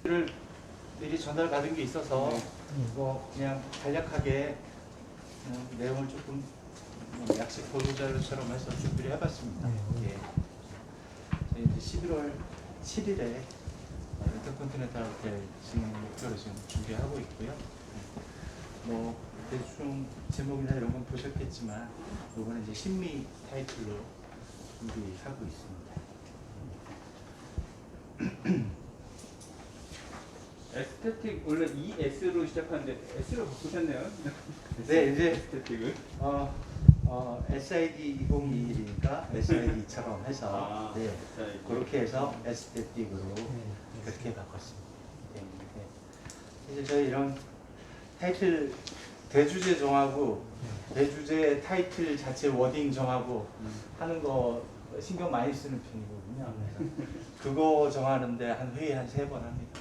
를 미리 전달받은 게 있어서 뭐 그냥 간략하게 내용을 조금 약식 보도자료처럼 해서 준비를 해봤습니다. 예. 저희 이제 11월 7일에 인터컨티넨탈 호텔 진행 목표로 지금 준비하고 있고요. 뭐 대충 제목이나 이런 건 보셨겠지만 이번에 이제 신미 타이틀로 준비하고 있습니다. 에스테틱 원래 ES로 시작하는데 S로 바꾸셨네요. 네, 이제 에스테틱을. SID 2021이니까 SID처럼 해서 네, SID. 그렇게 해서 에스테틱으로 그렇게 바꿨습니다. 네, 네. 이제 저희 이런 타이틀 대주제 정하고 대주제 타이틀 자체 워딩 정하고 하는 거 신경 많이 쓰는 편이거든요. 그래서 그거 정하는데 한 회의 한 3번 합니다.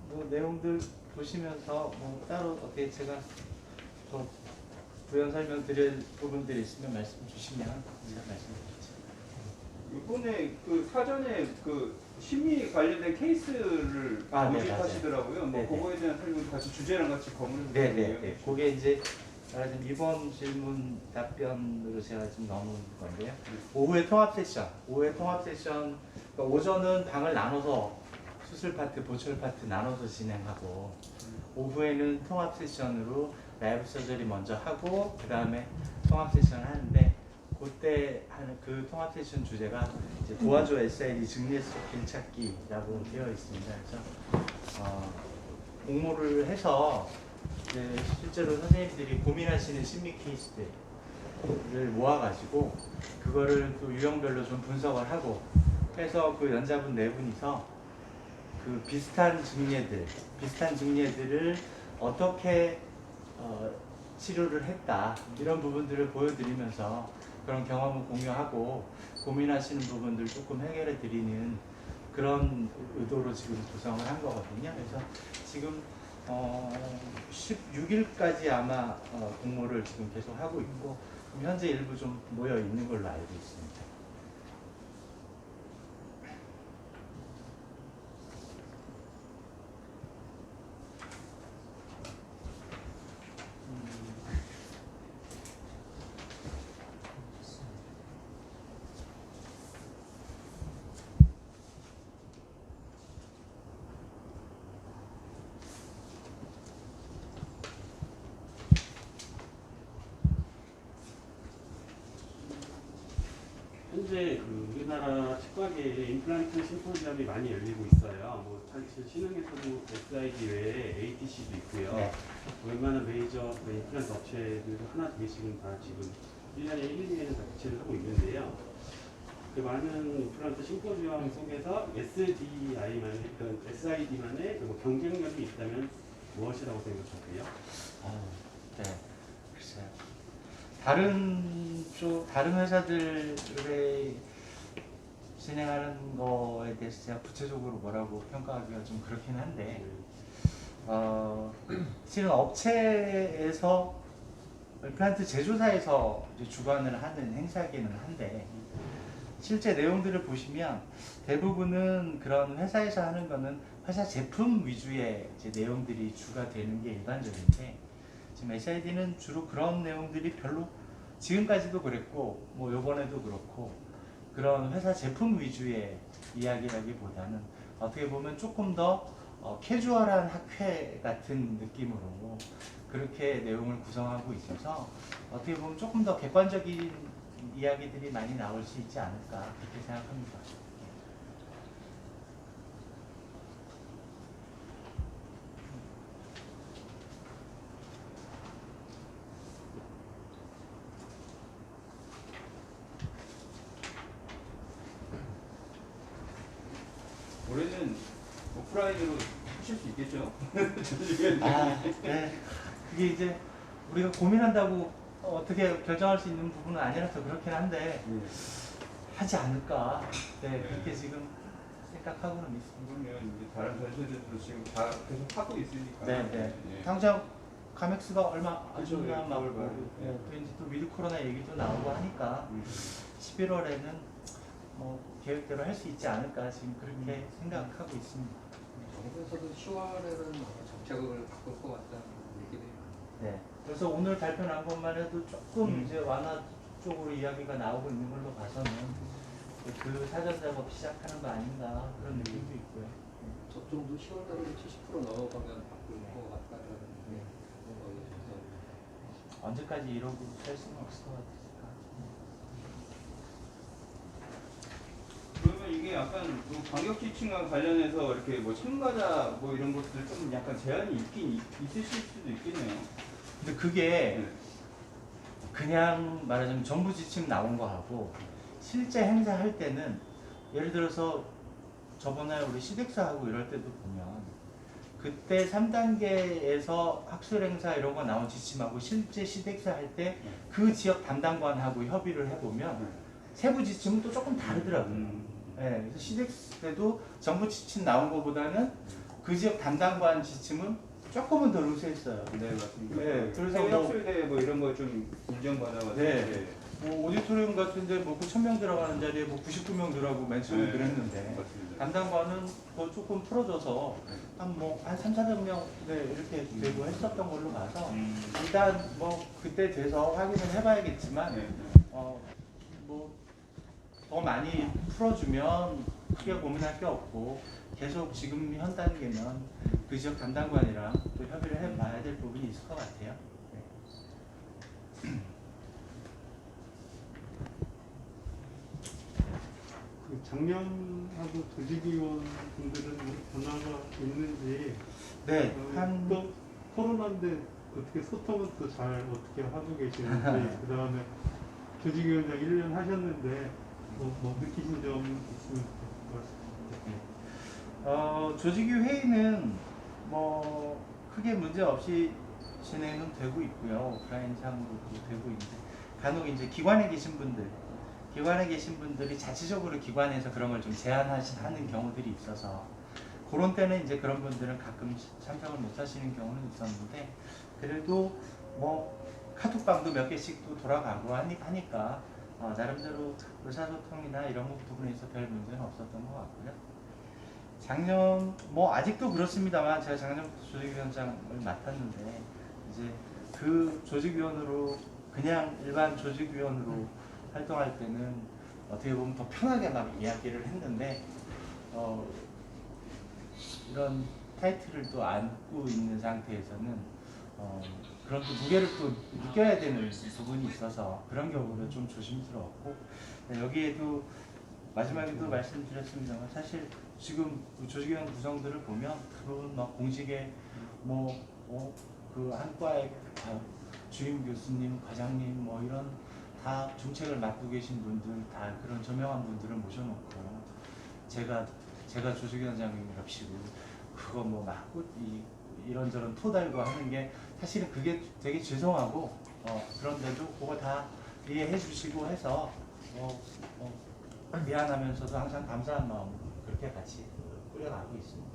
뭐 내용들 보시면서 뭐 따로 어떻게 제가 더 부연 설명드릴 부분들이 있으면 말씀 주시면 제가 말씀드리죠. 이번에 그 사전에 그 심의 관련된 케이스를 네, 모집하시더라고요. 뭐 네, 그거에 대한 설명 같이 주제랑 같이 검을 네네. 그게 이제 말하자면 이번 질문 답변으로 제가 지금 넣은 건데요. 오후에 통합 세션, 그러니까 오전은 방을 나눠서 수술 파트, 보철 파트 나눠서 진행하고 오후에는 통합 세션으로 라이브 서저리 먼저 하고 그 다음에 통합 세션을 하는데 그때 하는 그 통합 세션 주제가 이제 도와줘 SID 증례 속 길찾기라고 되어 있습니다. 그래서 공모를 해서 이제 실제로 선생님들이 고민하시는 심리 케이스들을 모아가지고 그거를 또 유형별로 좀 분석을 하고 해서 그 연자분 4분이서 그 비슷한 증례들을 어떻게 치료를 했다 이런 부분들을 보여드리면서 그런 경험을 공유하고 고민하시는 부분들 조금 해결해 드리는 그런 의도로 지금 구성을 한 거거든요. 그래서 지금 16일까지 아마 공모를 지금 계속 하고 있고 현재 일부 좀 모여 있는 걸로 알고 있습니다. 현재 그 우리나라 치과계에 임플란트 심포지엄이 많이 열리고 있어요. 뭐 사실 신흥에서도 SID 외에 ATC도 있고요. 네. 웬만한 메이저 임플란트 업체들도 하나 두 개씩은 다 지금 1년에 1, 2년에 다 개최를 하고 있는데요. 그 많은 임플란트 심포지엄 속에서 SDI만의, 그러니까 SID만의 뭐 경쟁력이 있다면 무엇이라고 생각하세요? 네, 글쎄요. 다른 회사들의 진행하는 거에 대해서 제가 구체적으로 뭐라고 평가하기가 좀 그렇긴 한데, 실은 업체에서 임플란트 제조사에서 이제 주관을 하는 행사기는 한데, 실제 내용들을 보시면 대부분은 그런 회사에서 하는 거는 회사 제품 위주의 이제 내용들이 주가 되는 게 일반적인데, 지금 SID는 주로 그런 내용들이 별로 지금까지도 그랬고 뭐 요번에도 그렇고 그런 회사 제품 위주의 이야기라기보다는 어떻게 보면 조금 더 캐주얼한 학회 같은 느낌으로 그렇게 내용을 구성하고 있어서 어떻게 보면 조금 더 객관적인 이야기들이 많이 나올 수 있지 않을까 그렇게 생각합니다. 올해는 오프라인으로 하실 수 있겠죠? 네. 그게 이제 우리가 고민한다고 어떻게 결정할 수 있는 부분은 아니라서 그렇긴 한데 하지 않을까. 네, 그렇게 지금 생각하고는 있습니다. 그러면 이제 다른 전시들도 지금 다 계속 하고 있으니까. 네, 네. 예. 당장 카맥스가 얼마 안 그죠, 전에 예, 막 그걸 봐요. 예, 또 이제 또 위드 코로나 얘기도 나오고 하니까 11월에는 뭐 계획대로 할 수 있지 않을까 지금 그렇게 생각하고 있습니다. 정부에서도 10월에는 정책을 바꿀 것 같다는 얘기를 해요. 네. 그래서 오늘 발표 난 것만 해도 조금 이제 완화 쪽으로 이야기가 나오고 있는 걸로 봐서는 그 사전 작업 시작하는 거 아닌가 그런 느낌도 있고요. 접종도 10월 달에 70% 넘어가면 바꿀 것 같다는 네. 그런 거에 대해서 언제까지 이러고 살 수는 없을 것 같으니까. 그러면 이게 약간 그 방역 지침과 관련해서 이렇게 뭐 참가자 뭐 이런 것들 좀 약간 제한이 있으실 수도 있겠네요. 근데 그게 그냥 말하자면 정부 지침 나온 거하고 실제 행사할 때는 예를 들어서 저번에 우리 시덱스하고 이럴 때도 보면 그때 3단계에서 학술 행사 이런 거 나온 지침하고 실제 시덱스 할 때 그 지역 담당관하고 협의를 해보면 세부 지침은 또 조금 다르더라고요. 네, 그래서 시덱스 때도 정부 지침 나온 것보다는 그 지역 담당관 지침은 조금은 더 루스했어요. 네, 맞습니다. 네, 그래서 해외 뭐- 학술대 뭐 이런 거 좀 인정받아가지고. 네. 뭐 오디토리움 같은데 뭐 9,000명 들어가는 자리에 뭐 99명 들어가고 맨 처음에 네, 그랬는데 맞습니다. 담당관은 뭐 조금 풀어줘서 한 3,400명 네, 이렇게 되고 했었던 걸로 봐서 일단 뭐 그때 돼서 확인을 해봐야겠지만 네. 뭐 더 많이 풀어주면 크게 고민할 게 없고 계속 지금 현 단계면 그 지역 담당관이랑 또 협의를 해봐야 될 부분이 있을 것 같아요. 네. 그 작년하고 조직위원 분들은 변화가 있는지 네, 한 또 코로나인데 어떻게 소통은 또 잘 어떻게 하고 계시는지 그 다음에 조직위원장 1년 하셨는데 뭐 느끼신 점 있으면 말씀해주세요. 조직위 회의는 뭐 크게 문제 없이 진행은 되고 있고요. 오프라인상으로도 되고 있는데 간혹 이제 기관에 계신 분들이 자체적으로 기관에서 그런 걸 좀 제안하는 경우들이 있어서 그런 때는 이제 그런 분들은 가끔 참석을 못 하시는 경우는 있었는데 그래도 뭐 카톡방도 몇 개씩 또 돌아가고 하니까 나름대로 의사소통이나 이런 부분에서 별 문제는 없었던 것 같고요. 작년 뭐 아직도 그렇습니다만 제가 작년부터 조직위원장을 맡았는데 이제 그 조직위원으로 그냥 일반 조직위원으로 활동할 때는 어떻게 보면 더 편하게 막 이야기를 했는데 이런 타이틀을 또 안고 있는 상태에서는 그런 또 무게를 또 느껴야 되는 부분이 있어서 그런 경우는 좀 조심스러웠고 여기에도 마지막에도 말씀드렸습니다만 사실 지금 조직위원 구성들을 보면 대부분 막 공직에 그 한과의 주임 교수님, 과장님 뭐 이런 다 중책을 맡고 계신 분들 다 그런 저명한 분들을 모셔놓고 제가 조직위원장님이랍시고 그거 뭐 맡고 이런저런 토달고 하는 게 사실은 그게 되게 죄송하고 그런데도 그거 다 이해해 주시고 해서 미안하면서도 항상 감사한 마음으로 그렇게 같이 꾸려가고 있습니다.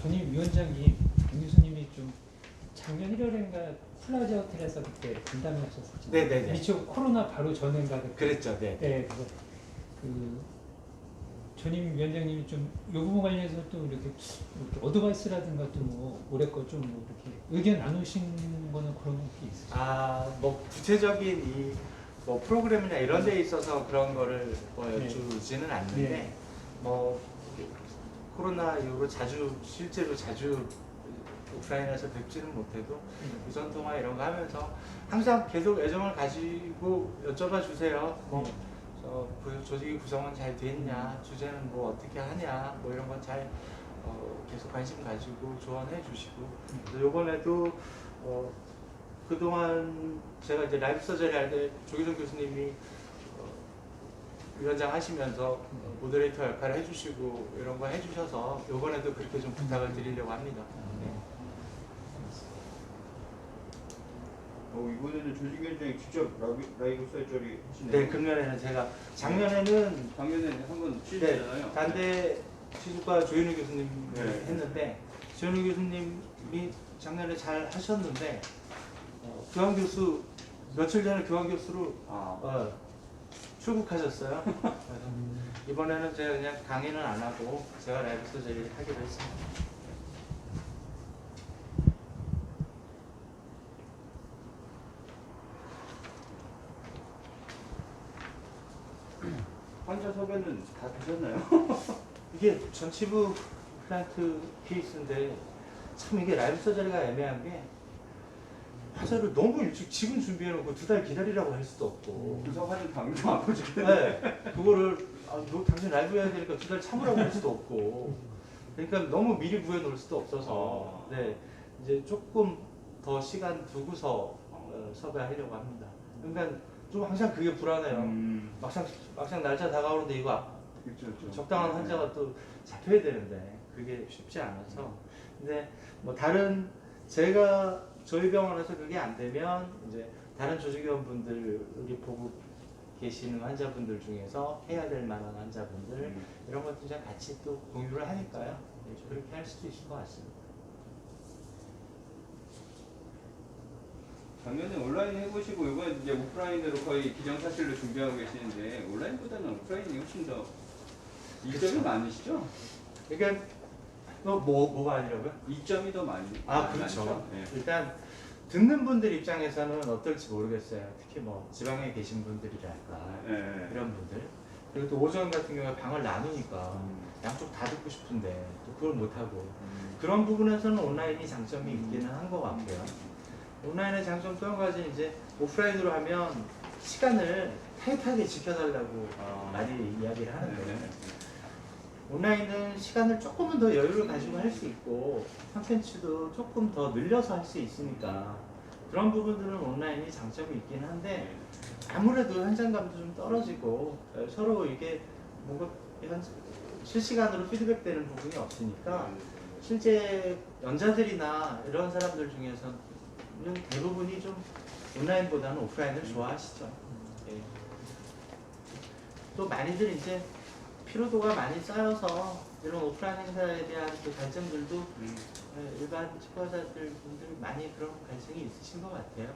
전임 위원장님, 강 교수님이 좀 작년 1월인가 플라자 호텔에서 그때 간담회하셨었잖아요. 네네네. 미처 코로나 바로 전인가 그때. 그랬죠, 네. 네, 그래서 그 전임 위원장님이 좀 이 부분 관련해서 또 이렇게 어드바이스라든가 또 뭐 올해 거 좀 뭐 이렇게 의견 나누신 거는 그런 게 있으세요? 뭐 구체적인 뭐 프로그램이나 이런 데 있어서 그런 거를 뭐 네. 여쭈지는 않는데 네. 뭐 코로나 이후로 실제로 자주 오프라인에서 뵙지는 못해도 유선 통화 이런 거 하면서 항상 계속 애정을 가지고 여쭤봐 주세요. 뭐 조직의 구성은 잘 됐냐, 주제는 뭐 어떻게 하냐, 뭐 이런 거 잘 계속 관심 가지고 조언해 주시고 이번에도 그동안 제가 이제 라이브 서저리 할 때 조기정 교수님이 위원장 하시면서 모더레이터 역할을 해주시고 이런 거 해주셔서 이번에도 그렇게 좀 부탁을 드리려고 합니다. 네. 이번에는 조직위원장이 직접 라이브 사이트를 하시네요. 네, 금년에는 제가 작년에는 작년에 한번 네, 취재했잖아요. 단대 취직과 조현우 교수님이 네. 했는데 조현우 교수님이 작년에 잘 하셨는데 교환 교수 며칠 전에 교환 교수로 출국하셨어요. 그래서 이번에는 제가 그냥 강의는 안 하고 제가 라이브 서저리를 하기로 했습니다. 환자 섭외는 다 되셨나요? 이게 전치부 플란트 케이스인데 참 이게 라이브 서저리가 애매한 게 화자를 너무 일찍 지금 준비해놓고 2달 기다리라고 할 수도 없고 그래서 환자 당장 안 보시겠네. 네, 그거를 너 당신 라이브 해야 되니까 2달 참으라고 할 수도 없고 그러니까 너무 미리 구해놓을 수도 없어서 네, 이제 조금 더 시간 두고서 섭외하려고 합니다. 그러니까 좀 항상 그게 불안해요. 막상 날짜 다가오는데 이거 그렇죠. 적당한 환자가 또 잡혀야 되는데 그게 쉽지 않아서 근데 뭐 다른 제가 저희 병원에서 그게 안 되면 이제 다른 조직위원분들이 보고 계시는 환자분들 중에서 해야 될 만한 환자분들 이런 것도 이제 같이 또 공유를 하니까요. 네, 그렇게 할 수도 있을 것 같습니다. 작년에 온라인 해보시고 이번에 이제 오프라인으로 거의 기정사실로 준비하고 계시는데 온라인보다는 오프라인이 훨씬 더 이점이 많으시죠? 그러니까 뭐가 아니라고요? 이점이 더 많이. 그렇죠. 많죠? 네. 일단 듣는 분들 입장에서는 어떨지 모르겠어요. 특히 뭐 지방에 계신 분들이랄까 네. 이런 분들. 그리고 또 오전 같은 경우에 방을 나누니까 양쪽 다 듣고 싶은데 또 그걸 못 하고 그런 부분에서는 온라인이 장점이 있기는 한 것 같고요. 온라인의 장점 또 한 가지 이제 오프라인으로 하면 시간을 타이트하게 지켜달라고 많이 이야기를 하는데. 네. 온라인은 시간을 조금은 더 여유를 가지고 할 수 있고 콘텐츠도 조금 더 늘려서 할 수 있으니까 그런 부분들은 온라인이 장점이 있긴 한데 아무래도 현장감도 좀 떨어지고 서로 이게 뭔가 실시간으로 피드백되는 부분이 없으니까 실제 연자들이나 이런 사람들 중에서는 대부분이 좀 온라인보다는 오프라인을 좋아하시죠. 예. 또 많이들 이제 피로도가 많이 쌓여서 이런 오프라인 행사에 대한 그 관점들도 일반 치과의사들 분들이 많이 그런 관심이 있으신 것 같아요.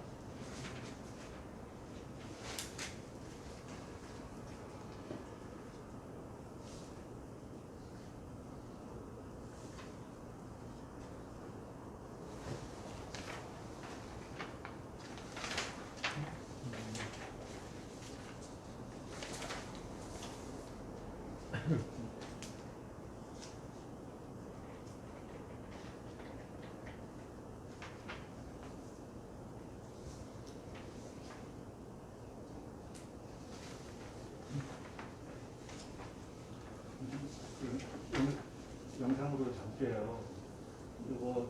영상으로 잠게요. 이거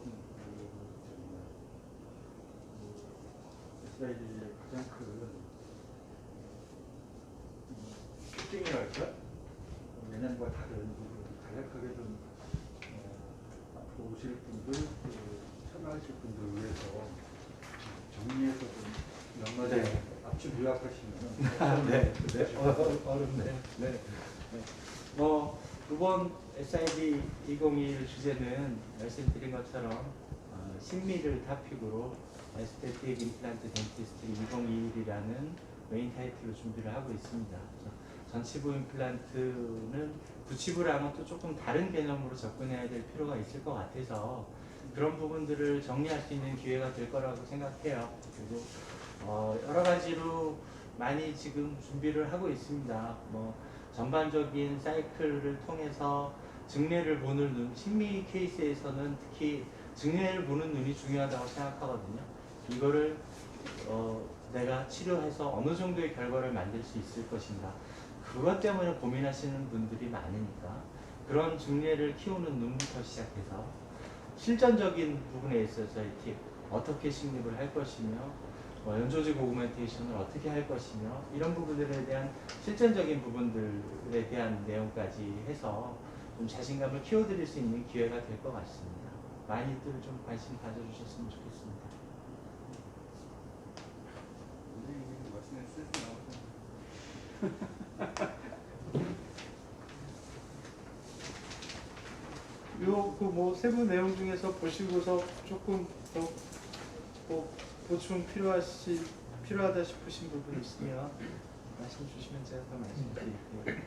SID의 가장 큰 특징이랄까? 예년과 다른 간략하게 좀 앞으로 오실 분들, 참여하실 분들 위해서 정리해서 좀 몇 마디 앞뒤 요약하시면 네. 어렵네. 네. 이번 SID 2021 주제는 말씀드린 것처럼 신미를 토픽으로 에스테틱 임플란트 덴티스트 2021이라는 메인 타이틀로 준비를 하고 있습니다. 전치부 임플란트는 부치부랑은 또 조금 다른 개념으로 접근해야 될 필요가 있을 것 같아서 그런 부분들을 정리할 수 있는 기회가 될 거라고 생각해요. 그리고 여러 가지로 많이 지금 준비를 하고 있습니다. 전반적인 사이클을 통해서 증례를 보는 눈, 신미 케이스에서는 특히 증례를 보는 눈이 중요하다고 생각하거든요. 이거를 내가 치료해서 어느 정도의 결과를 만들 수 있을 것인가. 그것 때문에 고민하시는 분들이 많으니까 그런 증례를 키우는 눈부터 시작해서 실전적인 부분에 있어서의 팁, 어떻게 식립을 할 것이며 연조직 오그멘테이션을 어떻게 할 것이며 이런 부분들에 대한 실전적인 부분들에 대한 내용까지 해서 좀 자신감을 키워드릴 수 있는 기회가 될 것 같습니다. 많이들 좀 관심 가져주셨으면 좋겠습니다. 선생님이 말씀에 쓸수 나오죠. 요 세부 내용 중에서 보시고서 조금 더 보충 필요하다 싶으신 부분 있으면 말씀 주시면 제가 더 말씀드릴게요.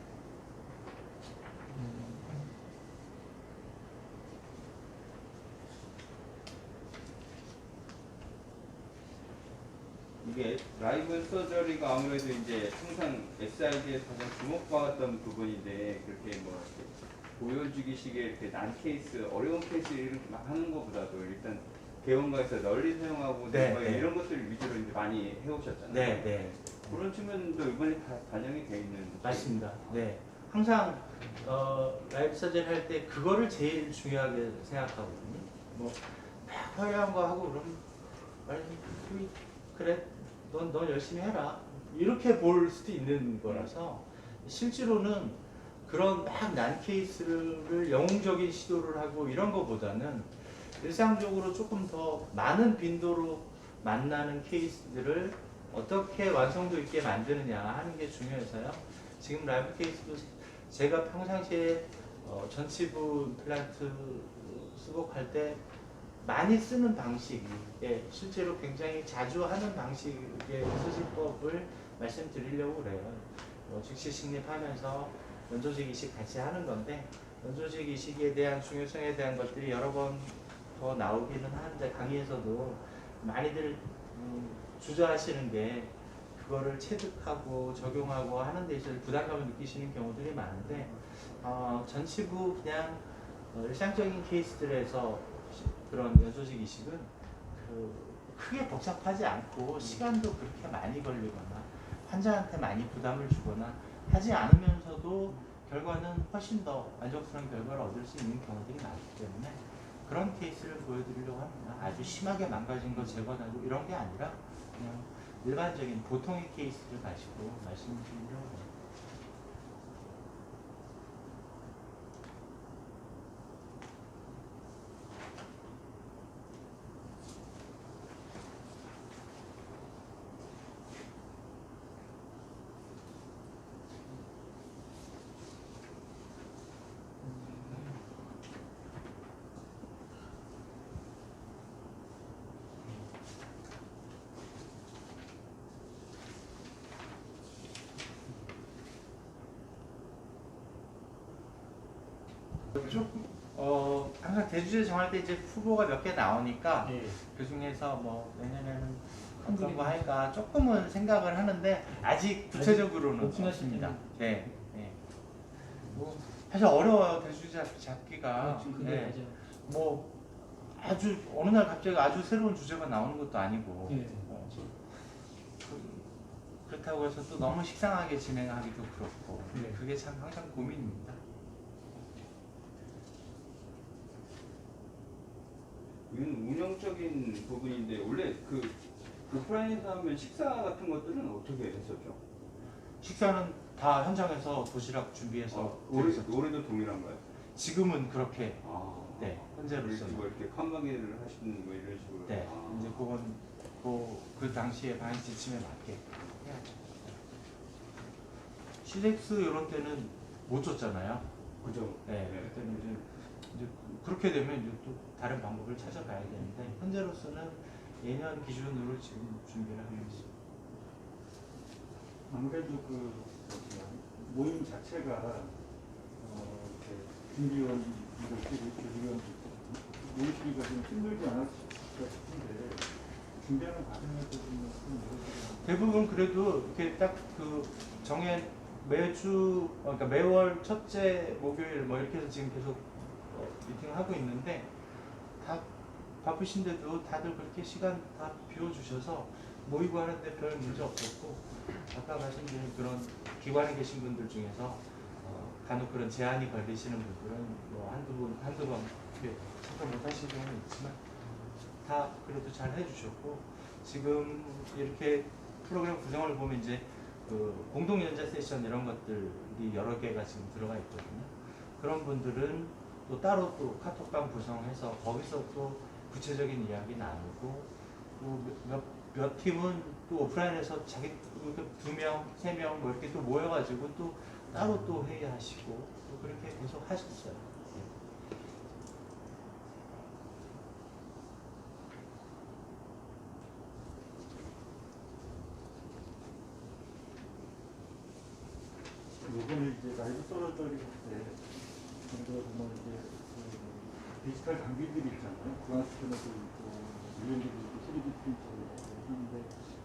이게 라이브 서저리가 아무래도 이제 항상 SID에서 가장 주목받았던 부분인데 그렇게 뭐 이렇게 보여주기식의 이렇게 난 케이스, 어려운 케이스 이렇게 막 하는 것보다도 일단 개원가에서 널리 사용하고 네, 뭐 네. 이런 것들을 위주로 이제 많이 해오셨잖아요. 네, 네. 그런 측면도 이번에 다 반영이 돼 있는. 맞습니다. 네. 항상 라이브 서전 할 때 그거를 제일 중요하게 생각하거든요. 뭐 화려한 거 하고 그러면 그래 넌 열심히 해라 이렇게 볼 수도 있는 거라서 실제로는 그런 막 난 케이스를 영웅적인 시도를 하고 이런 거보다는 일상적으로 조금 더 많은 빈도로 만나는 케이스들을 어떻게 완성도 있게 만드느냐 하는 게 중요해서요. 지금 라이브 케이스도 제가 평상시에 전치부 임플란트 수복할 때 많이 쓰는 방식이 실제로 굉장히 자주 하는 방식의 수술법을 말씀드리려고 그래요. 즉시 식립하면서 연조직 이식 같이 하는 건데 연조직 이식에 대한 중요성에 대한 것들이 여러 번 더 나오기는 하는데 강의에서도 많이들 주저하시는 게 그거를 체득하고 적용하고 하는 데 있어서 부담감을 느끼시는 경우들이 많은데 전치부 그냥 일상적인 케이스들에서 그런 연조직 이식은 크게 복잡하지 않고 시간도 그렇게 많이 걸리거나 환자한테 많이 부담을 주거나 하지 않으면서도 결과는 훨씬 더 만족스러운 결과를 얻을 수 있는 경우들이 많기 때문에 그런 케이스를 보여드리려고 합니다. 아주 심하게 망가진 거 재건하고 이런 게 아니라 그냥 일반적인 보통의 케이스를 가지고 말씀드리려고 합니다. 항상 대주제 정할 때 이제 후보가 몇 개 나오니까 그 중에서 뭐 내년에는 어떤 거 할까 조금은 생각을 하는데 아직 구체적으로는 없습니다. 네. 네. 뭐 사실 어려워요 대주제 잡기가. 네. 뭐 아주 어느 날 갑자기 아주 새로운 주제가 나오는 것도 아니고. 그렇다고 해서 또 너무 식상하게 진행하기도 그렇고. 그게 참 항상 고민입니다. 이건 운영적인 부분인데 원래 그 오프라인에서 하면 식사 같은 것들은 어떻게 했었죠? 식사는 다 현장에서 도시락 준비해서 올해도 동일한가요? 지금은 그렇게 네 그래서 현재로서는 뭐 이렇게 칸막이를 하시는 뭐 이런 식으로. 네 이제 그건 그 당시에 방역 지침에 맞게 해야죠. CX 이런 때는 못 줬잖아요. 그죠? 네, 그때는 이제 그렇게 되면 이제 또 다른 방법을 찾아가야 되는데 현재로서는 예년 기준으로 지금 준비를 하고 있습니다. 아무래도 그 모임 자체가 이렇게 준비원 교직원 모이시기가 좀 힘들지 않았을까 싶은데 준비하는 과정에서 좀 대부분 그래도 이렇게 딱 매주 그러니까 매월 첫째 목요일 뭐 이렇게 해서 지금 계속 미팅을 하고 있는데 다 바쁘신데도 다들 그렇게 시간 다 비워주셔서 모이고 하는데 별 문제 없었고 아까 말씀드린 그런 기관에 계신 분들 중에서 간혹 그런 제한이 걸리시는 분들은 뭐 한두 번 이렇게 참석 못 하시는 경우는 있지만 다 그래도 잘 해주셨고 지금 이렇게 프로그램 구성을 보면 이제 그 공동 연재 세션 이런 것들이 여러 개가 지금 들어가 있거든요. 그런 분들은 또 따로 또 카톡방 구성해서 거기서 또 구체적인 이야기 나누고 또 몇 팀은 또 오프라인에서 자기 2명, 3명 뭐 이렇게 또 모여가지고 또 따로 또 회의하시고 또 그렇게 계속 하셨어요. 요번에 이제 라이브 서저리 할때 우리가 보면 이제 그 디지털 장비들이 있잖아요. 구강 스캐너도 있고 유연기도 있고 3D 프린터도 있고 하는데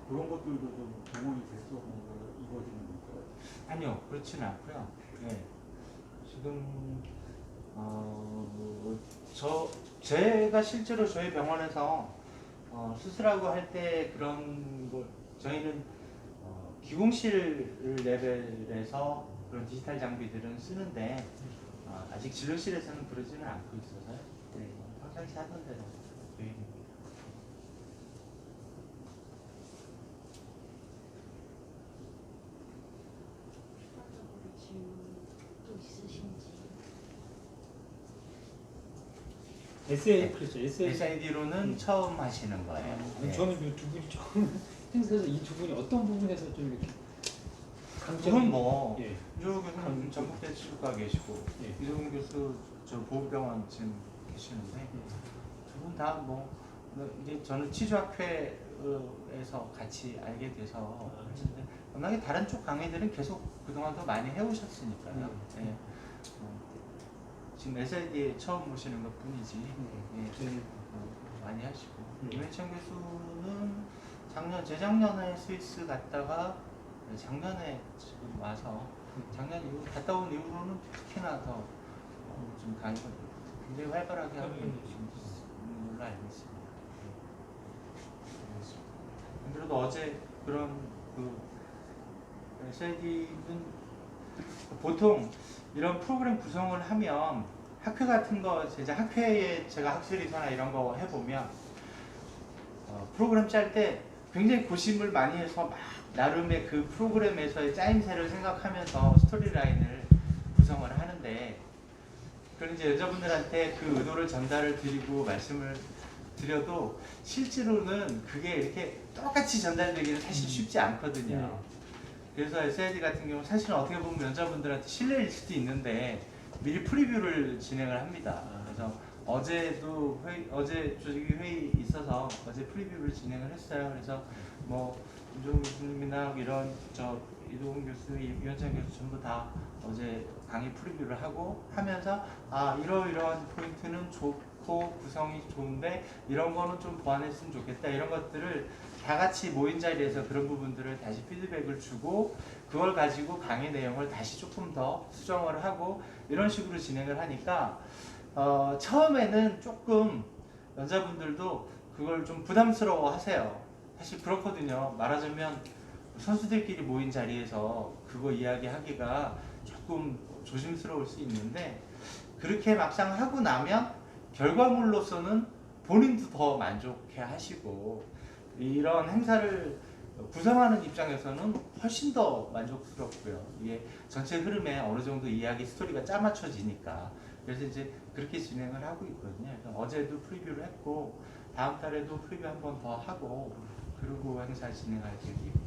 그런 것들도 좀 동원이 돼서 뭔가 이루어지는 건가요? 아니요, 그렇지는 않고요. 네. 지금 제가 실제로 저희 병원에서 수술하고 할 때 그런 걸 저희는 기공실 레벨에서 그런 디지털 장비들은 쓰는데 아직 진료실에서는 그러지는 않고 있어서요. 네, 평상시 하던 대로 저희는. 추가적으로 질문 또 있으신지. 그렇죠. SA. SID로는 처음 하시는 거예요. 네. 저는 이 두 분이 처음 행사에서 이 두 분이 어떤 부분에서 좀 이렇게 그건 뭐 예. 이조 교수님 전북대 치과가 계시고 예. 이종훈 교수 저 보부병원 지금 계시는데 두 분 다 뭐 이제 저는 치주학회에서 같이 알게 돼서 했는데 워낙에 다른 쪽 강의들은 계속 그동안 더 많이 해오셨으니까요. 예. 지금 SID에 처음 오시는 것 뿐이지 예. 많이 하시고 유해찬 교수는 재작년에 스위스 갔다가 작년에 지금 와서 작년 이후 갔다 온 이후로는 특히나 더 좀 강의가 굉장히 활발하게 하고 있는 걸로 알고 있습니다. 안 그래도 어제 그런 그 SID는 보통 이런 프로그램 구성을 하면 학회 같은 거 학회에 제가 학술이사나 이런 거 해보면 프로그램 짤 때 굉장히 고심을 많이 해서 막 나름의 그 프로그램에서의 짜임새를 생각하면서 스토리라인을 구성을 하는데 그런 이제 여자분들한테 그 의도를 전달을 드리고 말씀을 드려도 실제로는 그게 이렇게 똑같이 전달되기는 사실 쉽지 않거든요. 그래서 SID 같은 경우 사실은 어떻게 보면 여자분들한테 실례일 수도 있는데 미리 프리뷰를 진행을 합니다. 그래서 어제 조직이 회의 있어서 어제 프리뷰를 진행을 했어요. 그래서 뭐 이종훈 교수님이나 이런 이동훈 교수, 유현찬 교수 전부 다 어제 강의 프리뷰를 하고 하면서 이러이러한 포인트는 좋고 구성이 좋은데 이런 거는 좀 보완했으면 좋겠다 이런 것들을 다 같이 모인 자리에서 그런 부분들을 다시 피드백을 주고 그걸 가지고 강의 내용을 다시 조금 더 수정을 하고 이런 식으로 진행을 하니까 처음에는 조금 연자분들도 그걸 좀 부담스러워 하세요. 사실 그렇거든요. 말하자면 선수들끼리 모인 자리에서 그거 이야기하기가 조금 조심스러울 수 있는데 그렇게 막상 하고 나면 결과물로서는 본인도 더 만족해 하시고 이런 행사를 구성하는 입장에서는 훨씬 더 만족스럽고요. 이게 전체 흐름에 어느 정도 이야기 스토리가 짜맞춰지니까 그래서 이제 그렇게 진행을 하고 있거든요. 그래서 어제도 프리뷰를 했고 다음 달에도 프리뷰 한 번 더 하고 그리고 행사 진행할 계획입니다.